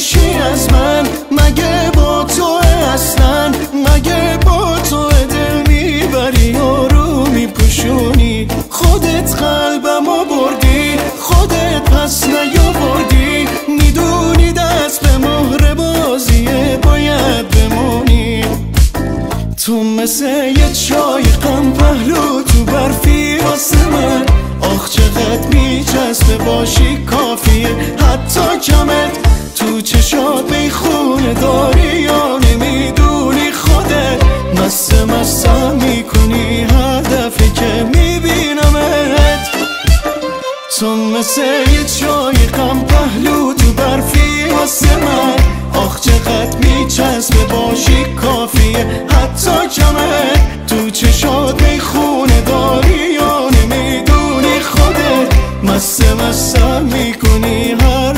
میشی از من؟ مگه با تو اصلا؟ مگه با تو دل میبری و رو میپوشونی؟ خودت قلبمو بردی، خودت پس نیاوردی. میدونی دست به مهر بازیه باید بمونی. تو مثل یه چای غم پهلو تو برفی واسه من. آخ چقدر میچسبه باشی کافیه، حتی کمت تو چشات میخونه داری یا نمیدونی؟ خودت مستم میکنی هر دفعه که میبینمت. تو مثل یه چای غم پهلو تو برفی واسه من. آخ چقدر میچسبه باشی کافیه، حتی کمت تو چشات میخونه داری یا نمیدونی؟ خودت مستم میکنی هر